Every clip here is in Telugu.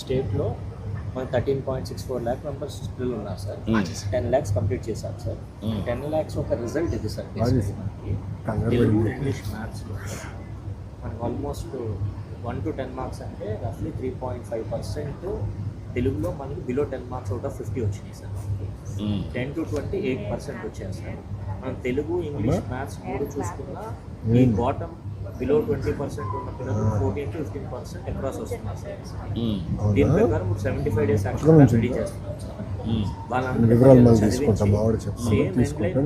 స్టేట్లో మన 13.64 lakh మెంబర్స్ పిల్లలు ఉన్నారు సార్. 10 lakhs కంప్లీట్ చేశారు సార్. 10 lakhs ఒక రిజల్ట్ ఇది సార్. మనకి తెలుగు, ఇంగ్లీష్, మ్యాథ్స్లో మనకి ఆల్మోస్ట్ 1 to 10 మార్క్స్ అంటే రఫ్లీ 3.5% తెలుగులో మనకి బిలో 10 మార్క్స్ అవుట్ ఆఫ్ 50 వచ్చినాయి సార్. 10 to 20 8% వచ్చాయి సార్. మనం తెలుగు, ఇంగ్లీష్, మ్యాథ్స్ మూడు చూసుకున్నా ఈ బాటమ్ బిలో 20% ఉన్న పిల్లలు 14 to 15% అక్రాస్ వస్తున్నారు సార్. దీని ప్రకారం 75 days యాక్షన్ రెడీ చేస్తున్నాం సార్.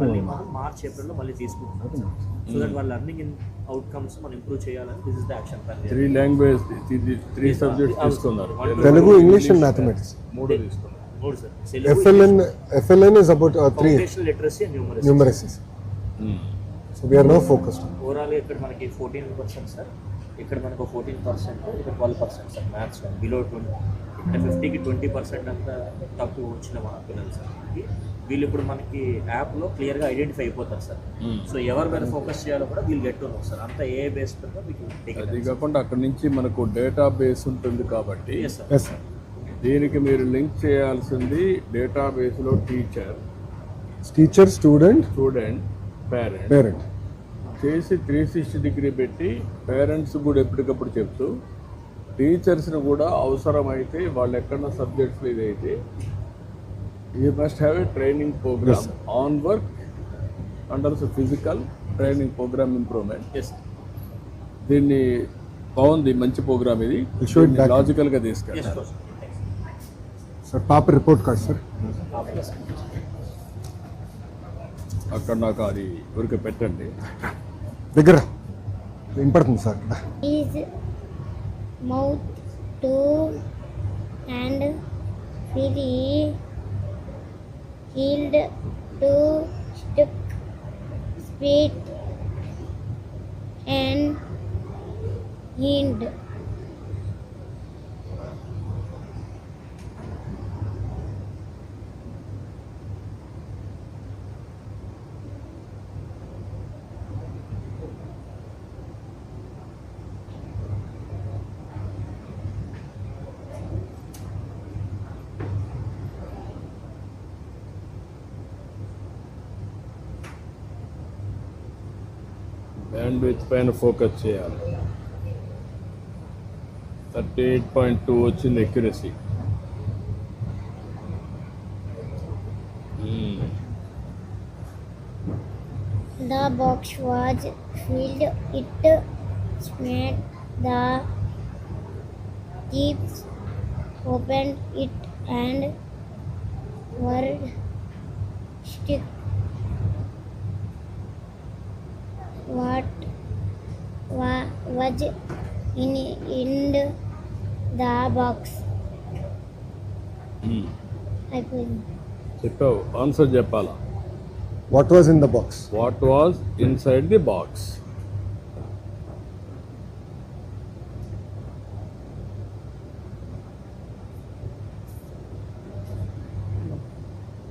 మళ్ళీ మనం మార్చ్ ఏప్రిల్లో మళ్ళీ తీసుకుంటున్నాం సార్. సో దట్ వాళ్ళ లెర్నింగ్ అవుట్కమ్స్ మనం ఇంప్రూవ్ చేయాలని this is the action plan. 3 language 3 subjects తీసుకున్నారు. తెలుగు, ఇంగ్లీష్ అండ్ మ్యాథమెటిక్స్ మూడు తీసుకున్నారు. మూడు sir. FLN is about 3 literacy and numeracy. So we are now focused. Overall ఇక్కడ మనకి 14% సార్. ఇక్కడ మనకు 14%, ఇక్కడ 12% సార్ మ్యాథ్స్ బిలో 20. ఇక్కడ 50కి 20% అంతా తక్కువ వచ్చిన మన పిల్లలు సార్. వీళ్ళు ఇప్పుడు మనకి యాప్లో క్లియర్గా ఐడెంటిఫై అయిపోతారు సార్. సో ఎవరి మీద ఫోకస్ చేయాలో కూడా వీళ్ళు గెట్ ఉన్నాం సార్. అంతా ఏ బేస్ మీద మీకు అది కాకుండా అక్కడ నుంచి మనకు డేటా బేస్ ఉంటుంది కాబట్టి దీనికి మీరు లింక్ చేయాల్సింది డేటా బేస్లో టీచర్, స్టూడెంట్, పేరెంట్ చేసి 360 degree పెట్టి పేరెంట్స్ కూడా ఎప్పటికప్పుడు చెప్తూ టీచర్స్ని కూడా అవసరమైతే వాళ్ళు ఎక్కడన్నా సబ్జెక్ట్స్ ఇదైతే you must have a training program on work under physical training program improvement. దీన్ని బాగుంది, మంచి ప్రోగ్రామ్ ఇది. లాజికల్గా తీసుకెళ్ళారు సార్. పాప రిపోర్ట్ కార్డ్ సార్ అక్కడ నాకు అది ఊరికే పెట్టండి దగ్గర వినపడుతుంది sir. Is mouth to and free healed to stick speed and healed. Bandwidth పైన ఫోకస్ చేయాలి. 38.2 వచ్చింది accuracy. The box was filled. It smacked the thieves, opened it, and word stick. What was in the box? చెప్పావు, ఆన్సర్ చెప్పాలా? What was in the box? What was inside the box?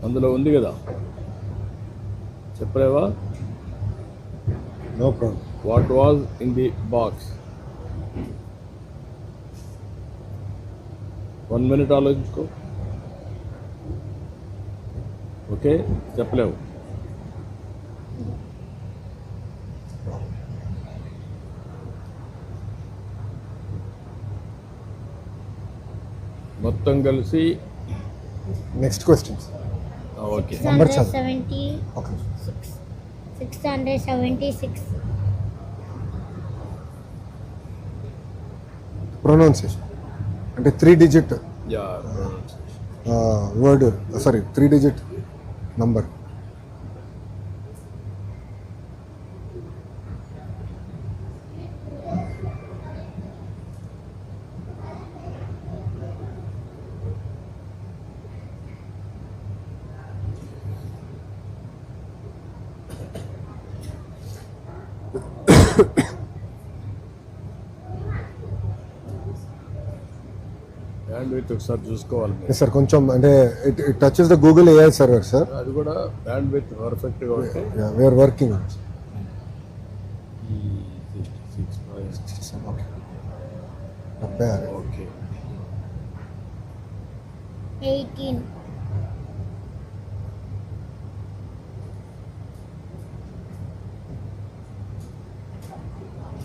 అందులో ఉంది కదా, చెప్పలేవా? No problem. What was in the box? 1 minute ఆలోచించుకో. ఓకే, చెప్పలేవు. మొత్తం కలిసి నెక్స్ట్ క్వశ్చన్స్. ఓకే, 676. ప్రొనౌన్సియేషన్ అంటే 3-digit yeah word, sorry 3-digit number. Bandwidth ఒకసారి చూసుకోవాలి. సార్ కొంచెం అంటే it touches the Google AI server sir. అది కూడా బ్యాండ్విడ్త్ పర్ఫెక్ట్గా ఉంటే వీఆర్ వర్కింగ్. ఓకే, 18.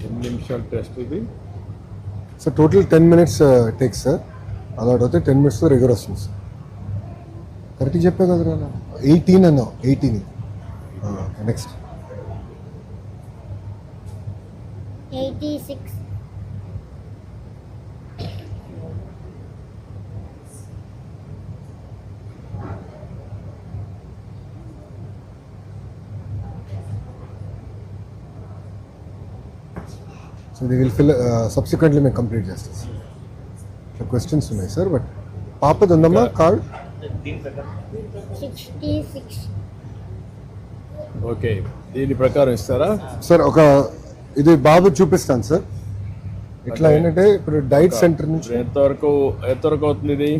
8 నిమిషాలు టెస్ట్ ఇది. So total 10 minutes take sir. అలా అయితే 10 minutes రెగ్యులర్ వస్తుంది సార్. కరెక్ట్గా చెప్పే కదా 18 అన్నావు. 18. Next 86. So the will fill subsequently మేము కంప్లీట్ చేస్తాం సార్. ఇట్లా క్వశ్చన్స్ ఉన్నాయి సార్. బట్ పాపది ఉందమ్మా కార్డ్. దీని ప్రకారం 66. ఓకే, దీని ప్రకారం ఇస్తారా? సార్ ఒక ఇది బాబు చూపిస్తాను సార్. ఇట్లా ఏంటంటే ఇప్పుడు డైట్ సెంటర్ నుంచి ఎంతవరకు అవుతుంది ఇది?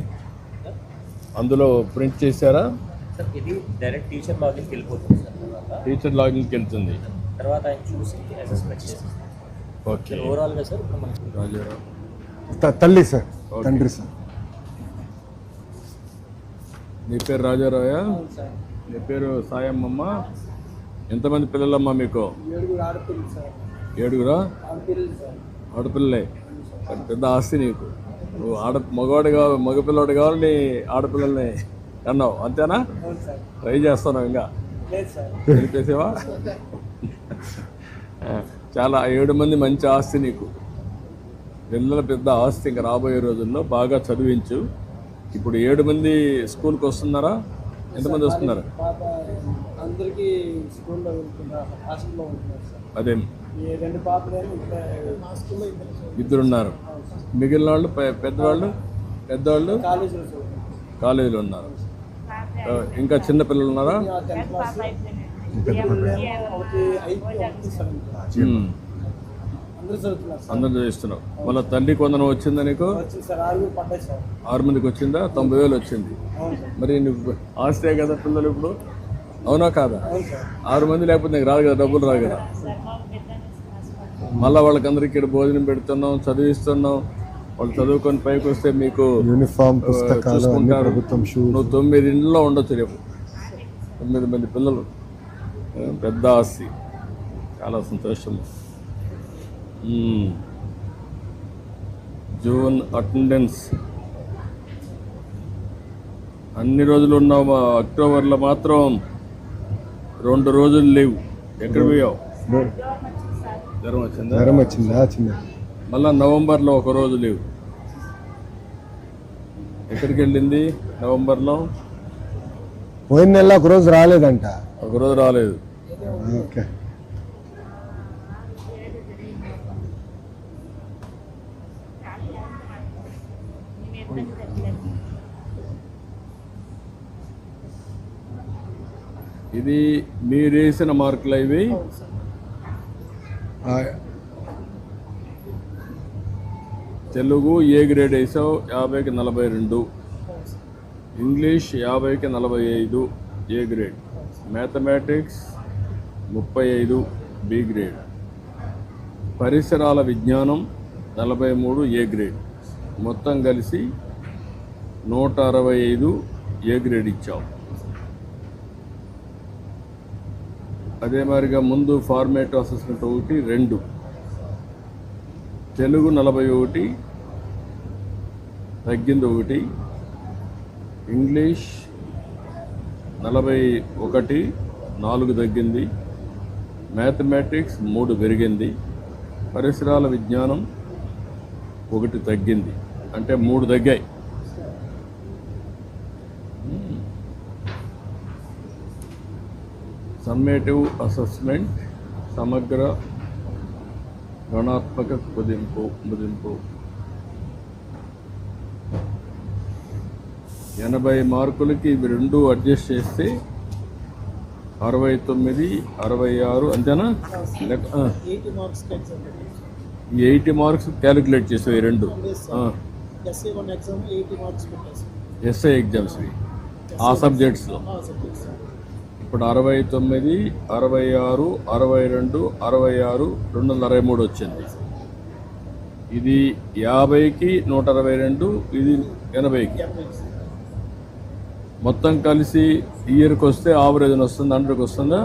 అందులో ప్రింట్ చేశారా? సార్ ఇది డైరెక్ట్ టీచర్ లాగిన్కి వెళ్ళిపోతుంది సార్. టీచర్ లాగిన్కి వెళ్తుంది. తర్వాత ఆయన చూసి అసెస్మెంట్ చేసేస్తారు. ఓకే, ఓవరాల్గా సార్ ఇప్పుడు మనకి రాజారావు. తల్లి సార్, ఓకే. తండ్రి సార్. నీ పేరు రాజారావా? నీ పేరు సాయమ్మమ్మ. ఎంతమంది పిల్లలమ్మా మీకు? 7 ఆడపిల్లలే. పెద్ద ఆస్తి నీకు. నువ్వు మగపిల్లవాడు కావాలి, నీ ఆడపిల్లల్ని అన్నావు అంతేనా? ట్రై చేస్తాను ఇంకా తెలిపేసేవా? చాలా 7 మంది మంచి ఆస్తి నీకు. పిల్లల పెద్ద ఆస్తి. ఇంకా రాబోయే రోజుల్లో బాగా చదివించు. ఇప్పుడు 7 మంది స్కూల్కి వస్తున్నారా? ఎంతమంది వస్తున్నారు? అందరికీ స్కూల్లో వెళ్తున్నారు, హాస్టల్లో ఉంటున్నారు సార్. అదే ఈ 2 పాపలేమో ఇక్కడ మా స్కూల్లో ఇద్దరున్నారు. మిగిలిన వాళ్ళు పెద్దవాళ్ళు కాలేజీలో చదువుతున్నారు. కాలేజీలో ఉన్నారు. ఇంకా చిన్న పిల్లలు ఉన్నారా? 10th క్లాస్, ఒకటి 8th, ఒకటి 7th. అందరూ చదువుతున్నారు సార్. అందరూ చదివిస్తున్నావు. మళ్ళీ తల్లి కొందరు వచ్చిందా నీకు? వచ్చింది సార్, 6 పడ్డాయి సార్. 6 మందికి వచ్చిందా? 90,000 వచ్చింది. అవును సార్. మరి నువ్వు ఆస్తే కదా పిల్లలు ఇప్పుడు, అవునా కాదా? అవును సార్. 6 మంది లేకపోతే నీకు రాదు కదా, డబ్బులు రాదు కదా. మళ్ళీ వాళ్ళకందరికీ ఇక్కడ భోజనం పెడుతున్నాం, చదివిస్తున్నాం. వాళ్ళు చదువుకొని పైకి వస్తే మీకు యూనిఫామ్, పుస్తకాలు, అన్ని చూసుకుంటారు. ప్రభుత్వం షూస్. నువ్వు 9 ఇంట్లో ఉండొచ్చు రేపు. 9 మంది పిల్లలు. పెద్ద ఆస్తి. చాలా సంతోషం. జూన్ అటెండెన్స్ అన్ని రోజులు ఉన్నావు. అక్టోబర్లో మాత్రం 2 రోజులు లేవు. ఎక్కడ పోయావు? జ్వరం వచ్చిందా? జ్వరం వచ్చిందా? చిన్న మళ్ళా నవంబర్లో 1 రోజు లేవు. ఎక్కడికి వెళ్ళింది నవంబర్లో? పోయిన నెల ఒక రోజు రాలేదంట. 1 రోజు రాలేదు. ఓకే. ఇది మీరేసిన మార్కులు ఇవి. తెలుగు ఏ గ్రేడ్ వేసావు? 50కి 42. ఇంగ్లీష్ 50కి 45 A grade. Mathematics 35 B grade. పరిసరాల విజ్ఞానం 43 ఏ గ్రేడ్. మొత్తం కలిసి 165 ఏ గ్రేడ్ ఇచ్చావు. అదే మాదిరిగా ముందు ఫార్మేటివ్ అసెస్మెంట్ 1, 2. తెలుగు 41 తగ్గింది 1. ఇంగ్లీష్ 41 4 తగ్గింది. మ్యాథమెటిక్స్ 3 పెరిగింది. పరిసరాల విజ్ఞానం 1 తగ్గింది. అంటే 3 తగ్గాయి. సమ్మేటివ్ అసెస్మెంట్ సమగ్ర గణాత్మక కుదింపు 80 మార్కులకి ఇవి 2 అడ్జస్ట్ చేస్తే 69, 66 అంతేనా? 80 మార్క్స్ ఎగ్జామ్. ఈ 80 మార్క్స్ క్యాలిక్యులేట్ చేసావు ఈ 2. ఎస్ఏ 1 ఎగ్జామ్ 80 మార్క్స్ పెట్టేసి ఎస్ఐ ఎగ్జామ్స్వి ఆ సబ్జెక్ట్స్లో. సబ్జెక్ట్స్. ఇప్పుడు 69, 66, 62, 66, 263 వచ్చింది. ఇది 50కి 162, ఇది 80కి. మొత్తం కలిసి ఇయర్కి వస్తే ఆవరేజ్ వస్తుంది, 100కి వస్తుందా?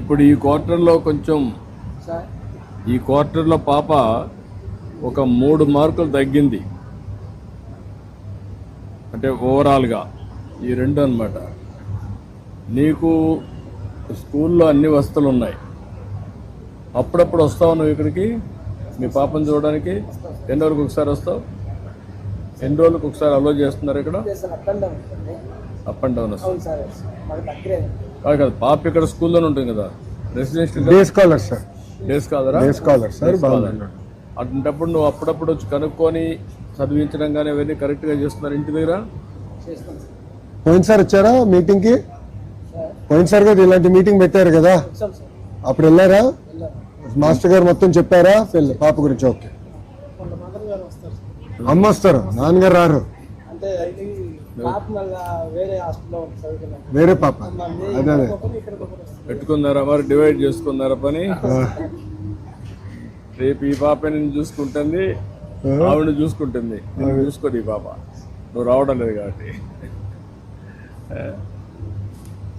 ఇప్పుడు ఈ క్వార్టర్లో కొంచెం, సార్ ఈ క్వార్టర్లో పాప ఒక 3 మార్కులు తగ్గింది, అంటే ఓవరాల్గా ఈ 2 అన్నమాట. నీకు స్కూల్లో అన్ని వసతులు ఉన్నాయి, అప్పుడప్పుడు వస్తావు నువ్వు ఇక్కడికి మీ పాపను చూడడానికి? ఎన్ని రోజులకు ఒకసారి వస్తావు? ఎన్ని రోజులకు ఒకసారి అలో చేస్తున్నారు ఇక్కడ? సార్ అప్ అండ్ డౌన్ ఉంటుంది. అప్ అండ్ డౌన్ వస్తావు? అవును సార్, మాకు దగ్గరే కాదు కాదు, పాప ఇక్కడ స్కూల్లోనే ఉంటుంది కదా, residential day scholar sir, day స్కాలరా? Day scholar sir. బాగున్నాడు. అటువంటప్పుడు నువ్వు అప్పుడప్పుడు వచ్చి కనుక్కొని చదివించడం కానీ అవన్నీ కరెక్ట్గా చేస్తున్నారు ఇంటి దగ్గర? చేస్తాం సార్. పోయినసారి వచ్చారా మీటింగ్కి? పోయినసారి కదా ఇలాంటి మీటింగ్ పెట్టారు కదా, వచ్చాం సార్, అప్పుడు వెళ్ళారా? వెళ్ళాము. మాస్టర్ గారు మొత్తం చెప్పారా పాప గురించి? ఓకే. వాళ్ళ మదర్ గారు వస్తారు సార్. అమ్మ వస్తారు, నాన్నగారు రారు. అంటే అది పాప మళ్ళా వేరే హాస్టల్లో ఉంది చదువుకున్నాం. వేరే పాప. అదే అదే. ఇక్కడ వస్తారు. పెట్టుకున్నారా మరి? డివైడ్ చేసుకున్నారా పని? రేపు ఈ పాప నేను చూసుకుంటుంది, ఆవిడ చూసుకుంటుంది, నేను చూసుకోండి ఈ పాప, నువ్వు రావడం లేదు కాబట్టి.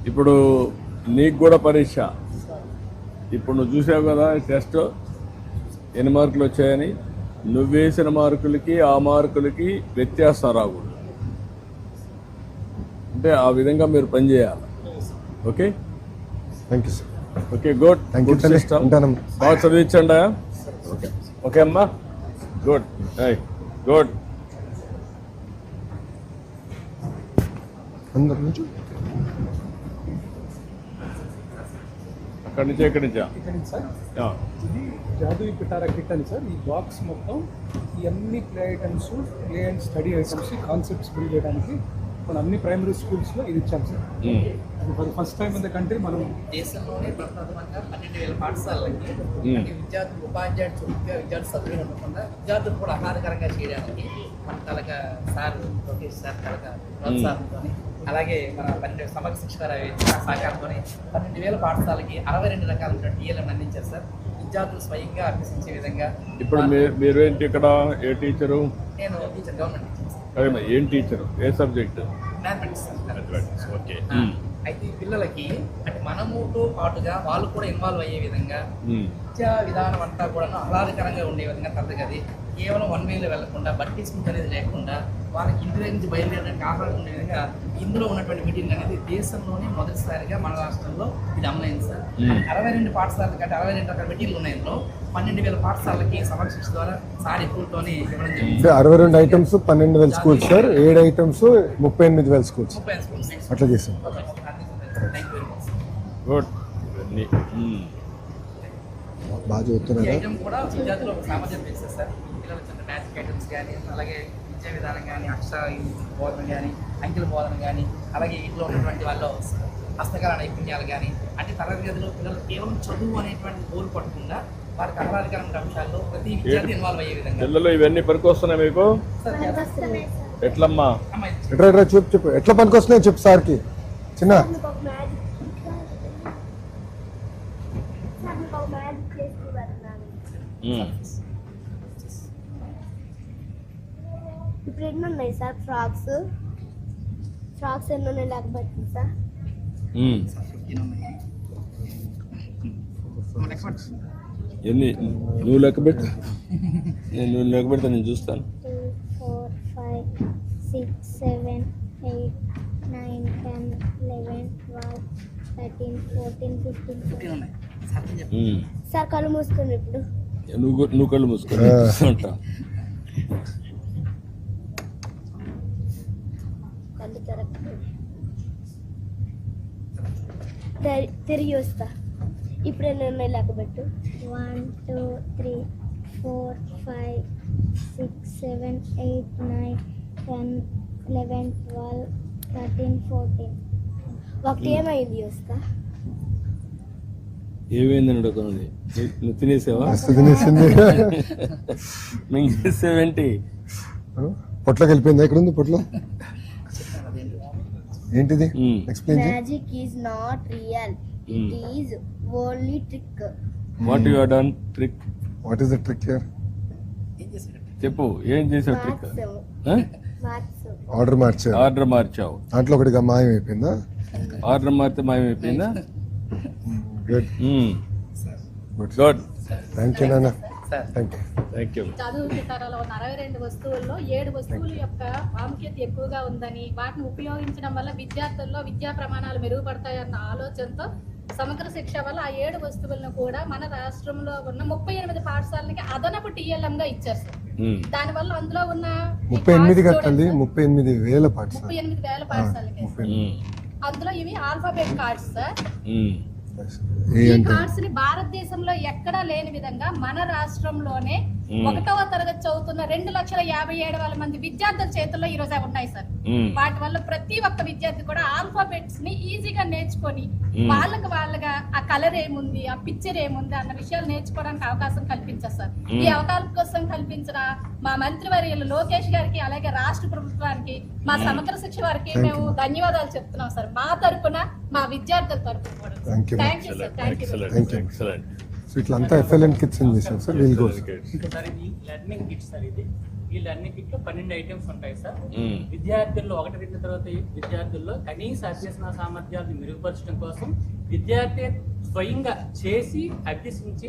ఇప్పుడు నీకు కూడా పరీక్ష. ఇప్పుడు నువ్వు చూసావు కదా టెస్ట్ ఎన్ని మార్కులు వచ్చాయని. నువ్వు వేసిన మార్కులకి ఆ మార్కులకి వ్యత్యాసం రాకూడదు, అంటే ఆ విధంగా మీరు పనిచేయాలి. Okay, thank you sir. Okay, good. Thank you good తల్లి. సిస్టమ్. ఉంటానమ్మా. బాగా చదివించండి. ఓకే, ఓకే అమ్మా, గుడ్, గుడ్. అందరి నుంచి అక్కడి నుంచి ఎక్కడి నుంచా? ఇక్కడ నుంచి సార్, ఆ, ఇది జాదువి పిటారా కిట్ అని సార్. ఈ బాక్స్ మొత్తం ఈ అన్ని play items, play and study items, concepts build చేయడానికి మన అన్ని ప్రైమరీ స్కూల్స్లో ఇది ఇచ్చాం సార్. ఉమ్, అది for first time in the country మనం దేశంలోనే ప్రప్రథమంగా 12,000 పాఠశాలలకి అంటే విద్యార్థులు ఉపాధ్యాయుడు చురుగ్గా విద్యార్థులు సభ్యులు ఉండకుండా విద్యార్థులు కూడా ఆహ్లాదకరంగా చేయడానికి మన తలక సార్ లోకేష్ సార్ తలక ప్రోత్సాహంతో, అలాగే మన 12 సమగ్ర శిక్షణ సహకారంతో 12,000 పాఠశాలకి 62 రకాల టీఎల్ఎం అందించారు సార్. విద్యార్థులు స్వయంగా అభ్యసించే విధంగా. ఇప్పుడు మీరేంటి ఇక్కడ? ఏ టీచరు? నేను టీచర్, గవర్నమెంట్ టీచర్ సార్. అదే, ఏం టీచరు? ఏ subject? Mathematics sir. Mathematics. Okay. అయితే ఈ పిల్లలకి అంటే మనముతో పాటుగా వాళ్ళు కూడా ఇన్వాల్వ్ అయ్యే విధంగా విద్యా విధానం అంతా కూడా ఆహ్లాదకరంగా ఉండే విధంగా తరగతి కేవలం 1 వేలో వెళ్లకుండా బట్టిస్మెంట్ అనేది లేకుండా వాళ్ళకి ఇంటి దగ్గర నుంచి బయలుదేరడానికి ఆహ్లాదం ఉండే విధంగా ఇందులో ఉన్నటువంటి మీటింగ్ అనేది దేశంలోనే మొదటిసారిగా మన రాష్ట్రంలో ఇది అమలైంది సార్. 62 పాఠశాలకి అంటే 62 రకాల మీటింగ్లు ఉన్నాయి. ఇందులో 12,000 పాఠశాలకి సమక్ష ద్వారా సార్ ఎక్కువతోనే ఇవ్వడం జరిగింది. 62 items 12,000 schools sir, 7 items 38,000 schools 30 schools. అట్లా చేసాం. Thank you very much. Good. ఇవన్నీ బాగా ఈ చెప్తున్నారా? ఐటమ్ కూడా విద్యార్థులు ఒక సామర్థ్యం పెంచుతుంది సార్. పిల్లలు చిన్న మ్యాథ్స్ ఐటమ్స్ కానీ, అలాగే విద్యా విధానం కానీ, అక్షర బోధన కానీ, అంకెల బోధన కానీ, అలాగే ఇంట్లో ఉన్నటువంటి వాళ్ళు హస్తకళ నైపుణ్యాలు కానీ, అంటే తరగతి గదిలో పిల్లలు కేవలం చదువు అనేటువంటి గోల్ పట్టకుండా వారికి ఆహ్లాదకరమైన అంశాల్లో ప్రతి విద్యార్థి ఇన్వాల్వ్ అయ్యే విధంగా. పిల్లలు ఇవన్నీ పనికొస్తున్నాయి మీకు? సార్ వస్తున్నాయి సార్. ఎట్లమ్మా? అమ్మాయి ఎట్లా ఎట్లా చెప్పు ఎట్లా పనికొస్తున్నాయి చెప్పు సార్కి. చిన్న నాకు ఒక మ్యాజిక్ సార్, నాకు ఒక మ్యాజిక్ చేసి పెడతాను. ఇప్పుడు ఎన్ని ఉన్నాయి సార్ ఫ్రాక్స్? ఫ్రాక్స్ ఎన్ని ఉన్నాయి లేకపోతే సార్? ఎన్ని నువ్వు లెక్క పెట్టు? నువ్వు లెక్క పెడతా, నేను చూస్తాను. 2, 4, 5, 6, 7, 8, 9, 10, 11, 12, 13, 14, 15, 16. ఉన్నాయి సార్ చెప్పండి. సార్ కళ్ళు మూసుకుని ఇప్పుడు నువ్వు కళ్ళు మూసుకొని అంటా. కళ్ళు తిరిగి వస్తా. ఇప్పుడు ఎన్ని ఉన్నాయి లెక్కబెట్టు. 1, 2, 3, 4, 5, 6, 7, 8, 9, 10, 11, 12, 13, 14. ఒకటి ఏమైంది వస్తా? ఏమైందని అడుగుతుంది. నువ్వు తినేసావా? మస్తు తినేసింది. మింగేసేవేంటి? పొట్లోకి వెళ్ళిపోయింది. ఎక్కడ ఉంది పొట్లో? ఏంటిది? ఎక్స్ప్లెయిన్ చేయి. Magic is not real. It is only trick. What you have done trick? What is the trick here? ఏం చేశాడు? చెప్పు, ఏం చేసావు ట్రిక్? Maths. ఆర్డర్ మార్చారు, ఆర్డర్ మార్చావు. దాంట్లో ఒకటిగా మాయం అయిపోయిందా? ఆర్డర్ మారితే మాయమైపోయిందా? గుడ్ గుడ్, థ్యాంక్ యూ నాన్న, sir thank you. Thank you. చదువు పిటారాలో ఉన్న 62 వస్తువుల్లో 7 వస్తువుల యొక్క ప్రాముఖ్యత ఎక్కువగా ఉందని, వాటిని ఉపయోగించడం వల్ల విద్యార్థుల్లో విద్యా ప్రమాణాలు మెరుగుపడతాయన్న ఆలోచనతో సమగ్ర శిక్ష వల్ల ఆ 7 వస్తువులను కూడా మన రాష్ట్రంలో ఉన్న 38 పాఠశాలలకి అదనపు TLM గా ఇచ్చారు సార్. దానివల్ల అందులో ఉన్న 38 కట్టండి, 38,000 పాఠశాల. 38,000 పాఠశాలకి అందులో ఇవి ఆల్ఫాబెట్ కార్డ్స్ సార్. ఈ కార్డ్స్ ని భారతదేశంలో ఎక్కడా లేని విధంగా మన రాష్ట్రంలోనే 1వ తరగతి చదువుతున్న 2,57,000 మంది విద్యార్థుల చేతుల్లో ఈ రోజు అవి ఉన్నాయి సార్. వాటి వల్ల ప్రతి ఒక్క విద్యార్థి కూడా ఆల్ఫాబెట్స్ ని ఈజీగా నేర్చుకొని వాళ్ళగా ఆ కలర్ ఏముంది, ఆ పిక్చర్ ఏముంది అన్న విషయాలు నేర్చుకోవడానికి అవకాశం కల్పించారు సార్. ఈ అవకాశం కల్పించిన మా మంత్రివర్యులు లోకేష్ గారికి, అలాగే రాష్ట్ర ప్రభుత్వానికి, మా సమగ్ర శిక్ష వారికి మేము ధన్యవాదాలు చెప్తున్నాం సార్. మా తరపున, మా విద్యార్థుల తరపున కూడా. Thank you sir. Thank you. Thank you. Excellent. So ఇట్లా అంతా FLN కిట్స్ అని చేశాం సార్. వీల్ గో సార్ ఇది లెర్నింగ్ కిట్ సార్. ఇది ఈ లెర్నింగ్ కిట్ లో 12 ఐటమ్స్ ఉంటాయి సార్. విద్యార్థుల్లో 1-2 తరగతి విద్యార్థుల్లో కనీస అభ్యసన సామర్థ్యాలను మెరుగుపరచడం కోసం విద్యార్థి స్వయంగా చేసి అభ్యసించి